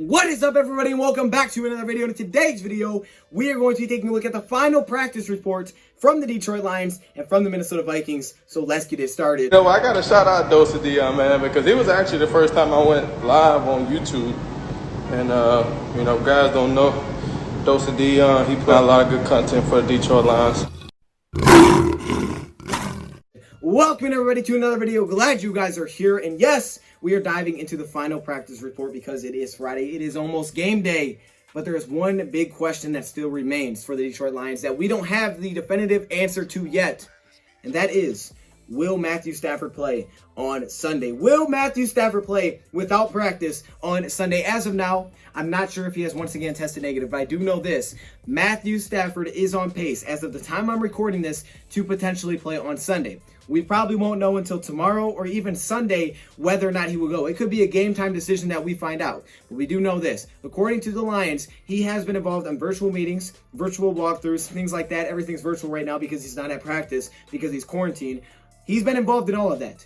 What is up, everybody, and welcome back to another video. In today's video, we are going to be taking a look at the final practice reports from the Detroit Lions and from the Minnesota Vikings. So let's get it started. You know, I got to shout out DoseOfDion, man, because it was actually the first time I went live on YouTube. And, you know, guys don't know DoseOfDion. He put out a lot of good content for the Detroit Lions. Welcome, everybody, to another video. Glad you guys are here. And yes, we are diving into the final practice report because it is Friday. It is almost game day. But there is one big question that still remains for the Detroit Lions that we don't have the definitive answer to yet. And that is, will Matthew Stafford play on Sunday? Will Matthew Stafford play without practice on Sunday? As of now, I'm not sure if he has once again tested negative, but I do know this. Matthew Stafford is on pace, as of the time I'm recording this, to potentially play on Sunday. We probably won't know until tomorrow or even Sunday whether or not he will go. It could be a game time decision that we find out. But we do know this. According to the Lions, he has been involved in virtual meetings, virtual walkthroughs, things like that. Everything's virtual right now because he's not at practice, because he's quarantined. He's been involved in all of that.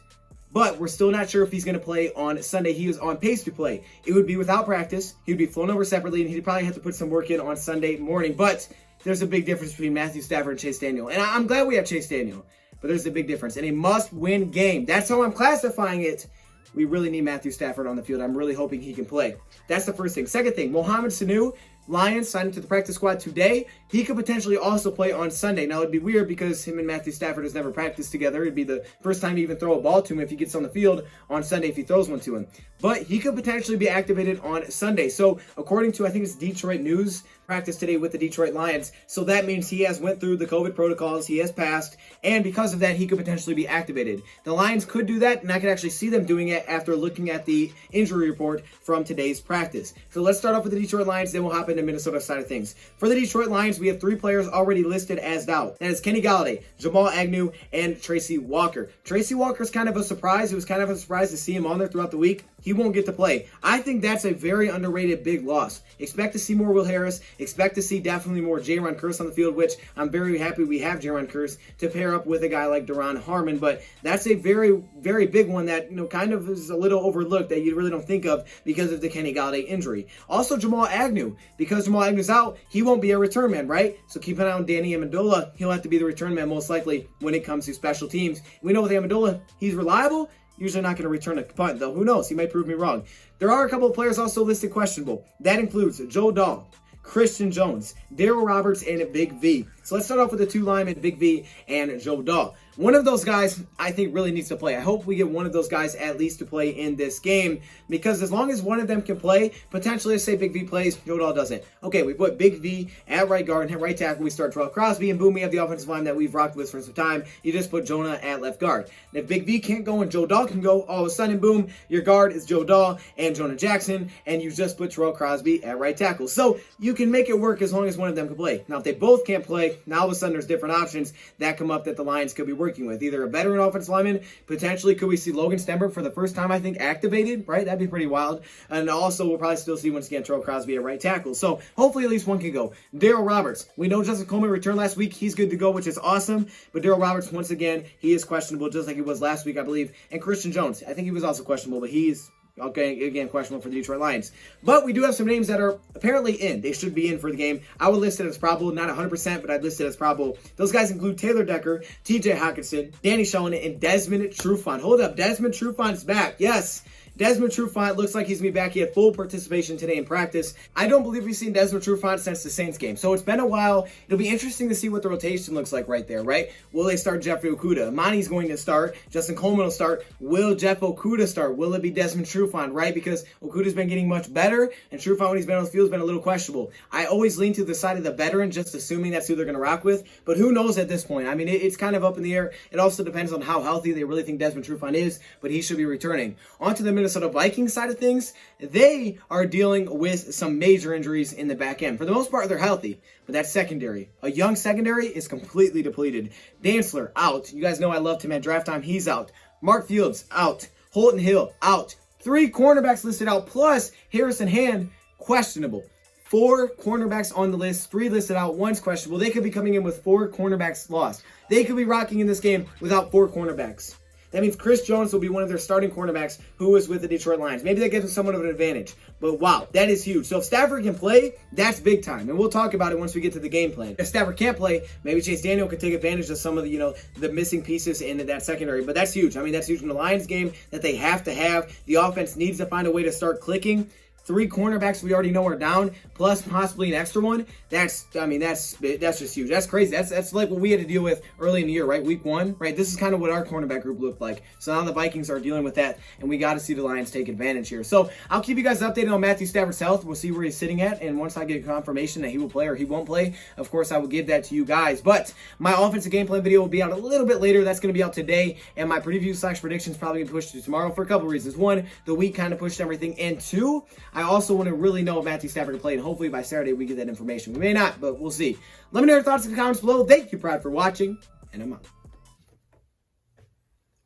But we're still not sure if he's going to play on Sunday. He is on pace to play. It would be without practice. He would be flown over separately, and he'd probably have to put some work in on Sunday morning. But there's a big difference between Matthew Stafford and Chase Daniel. And I'm glad we have Chase Daniel. But there's a big difference. And a must-win game. That's how I'm classifying it. We really need Matthew Stafford on the field. I'm really hoping he can play. That's the first thing. Second thing, Mohamed Sanu, Lions signed to the practice squad today. He could potentially also play on Sunday. Now, it'd be weird because him and Matthew Stafford has never practiced together. It'd be the first time you even throw a ball to him if he gets on the field on Sunday, if he throws one to him. But he could potentially be activated on Sunday. So, according to, I think it's Detroit News, practice today with the Detroit Lions. So that means he has went through the COVID protocols, he has passed, and because of that, he could potentially be activated. The Lions could do that, and I could actually see them doing it after looking at the injury report from today's practice. So let's start off with the Detroit Lions, then we'll hop into Minnesota side of things. For the Detroit Lions, we have 3 players already listed as out. That is Kenny Golladay, Jamal Agnew, and Tracy Walker. Tracy Walker's kind of a surprise. It was kind of a surprise to see him on there throughout the week. He won't get to play. I think that's a very underrated big loss. Expect to see more Will Harris. Expect to see definitely more Jaron Kearse on the field, which I'm very happy we have Jaron Kearse to pair up with a guy like Duron Harmon. But that's a very, very big one that, you know, kind of is a little overlooked that you really don't think of because of the Kenny Golladay injury. Also, Jamal Agnew. Because Jamal Agnew's out, he won't be a return man, right? So keep an eye on Danny Amendola. He'll have to be the return man most likely when it comes to special teams. We know with Amendola, he's reliable. Usually not going to return a punt, though. Who knows? He might prove me wrong. There are a couple of players also listed questionable. That includes Joe Dahl, Christian Jones, Darryl Roberts, and Big V. So let's start off with the 2 linemen, Big V and Joe Dahl. One of those guys, I think, really needs to play. I hope we get one of those guys at least to play in this game, because as long as one of them can play, potentially, let's say Big V plays, Joe Dahl doesn't. Okay, we put Big V at right guard and at right tackle. We start Terrell Crosby, and boom, we have the offensive line that we've rocked with for some time. You just put Jonah at left guard. And if Big V can't go and Joe Dahl can go, all of a sudden, boom, your guard is Joe Dahl and Jonah Jackson, and you just put Terrell Crosby at right tackle. So you can make it work as long as one of them can play. Now, if they both can't play, now all of a sudden there's different options that come up that the Lions could be working with. Either a veteran offensive lineman, potentially could we see Logan Stenberg for the first time, I think, activated, right? That'd be pretty wild. And also we'll probably still see once again Terrell Crosby at right tackle. So hopefully at least one can go. Darryl Roberts. We know Justin Coleman returned last week. He's good to go, which is awesome. But Darryl Roberts, once again, he is questionable just like he was last week, I believe. And Christian Jones. I think he was also questionable, but he's okay, again, questionable for the Detroit Lions. But we do have some names that are apparently in. They should be in for the game. I would list it as probable, not 100%, but I'd list it as probable. Those guys include Taylor Decker, TJ Hockenson, Danny Shelton, and Desmond Trufant. Hold up, Desmond Trufant's back. Yes. Desmond Trufant looks like he's going to be back. He had full participation today in practice. I don't believe we've seen Desmond Trufant since the Saints game. So it's been a while. It'll be interesting to see what the rotation looks like right there, right? Will they start Jeffrey Okudah? Amani's going to start. Justin Coleman will start. Will Jeff Okudah start? Will it be Desmond Trufant, right? Because Okudah's been getting much better, and Trufant, when he's been on the field, has been a little questionable. I always lean to the side of the veteran, just assuming that's who they're going to rock with. But who knows at this point? I mean, it's kind of up in the air. It also depends on how healthy they really think Desmond Trufant is, but he should be returning. On to the Minnesota Vikings side of things. They are dealing with some major injuries in the back end. For the most part, they're healthy, but that's secondary. A young secondary is completely depleted. Dantzler, out. You guys know I loved him at draft time. He's out. Mark Fields, out. Holton Hill, out. 3 cornerbacks listed out, plus Harrison Hand, questionable. 4 cornerbacks on the list, 3 listed out, 1's questionable. They could be coming in with 4 cornerbacks lost. They could be rocking in this game without 4 cornerbacks. That means Chris Jones will be one of their starting cornerbacks who was with the Detroit Lions. Maybe that gives them somewhat of an advantage. But wow, that is huge. So if Stafford can play, that's big time. And we'll talk about it once we get to the game plan. If Stafford can't play, maybe Chase Daniel can take advantage of some of the, the missing pieces in that secondary. But that's huge. I mean, that's huge in the Lions game that they have to have. The offense needs to find a way to start clicking. 3 cornerbacks we already know are down, plus possibly an extra one. That's just huge. That's crazy. That's like what we had to deal with early in the year, right? Week 1, right? This is kind of what our cornerback group looked like. So now the Vikings are dealing with that, and we got to see the Lions take advantage here. So I'll keep you guys updated on Matthew Stafford's health. We'll see where he's sitting at, and once I get confirmation that he will play or he won't play, of course I will give that to you guys. But my offensive game plan video will be out a little bit later. That's going to be out today, and my preview/predictions probably going to push to tomorrow for a couple reasons. 1, the week kind of pushed everything, and 2, I also want to really know if Matthew Stafford can play, and hopefully by Saturday we get that information. We may not, but we'll see. Let me know your thoughts in the comments below. Thank you, Pride, for watching, and I'm out.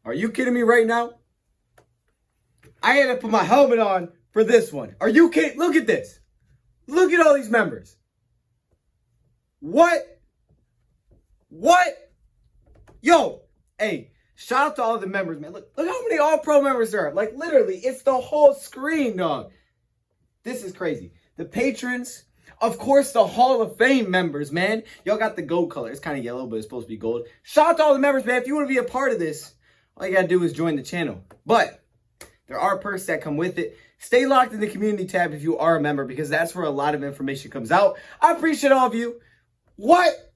Are you kidding me right now? I had to put my helmet on for this one. Are you kidding? Look at this. Look at all these members. What? Yo, hey, shout out to all the members, man. Look how many All-Pro members there are. Like, literally, it's the whole screen, dog. This is crazy. The patrons, of course, the Hall of Fame members, man. Y'all got the gold color. It's kind of yellow, but it's supposed to be gold. Shout out to all the members, man. If you want to be a part of this, all you got to do is join the channel. But there are perks that come with it. Stay locked in the community tab if you are a member, because that's where a lot of information comes out. I appreciate all of you. What?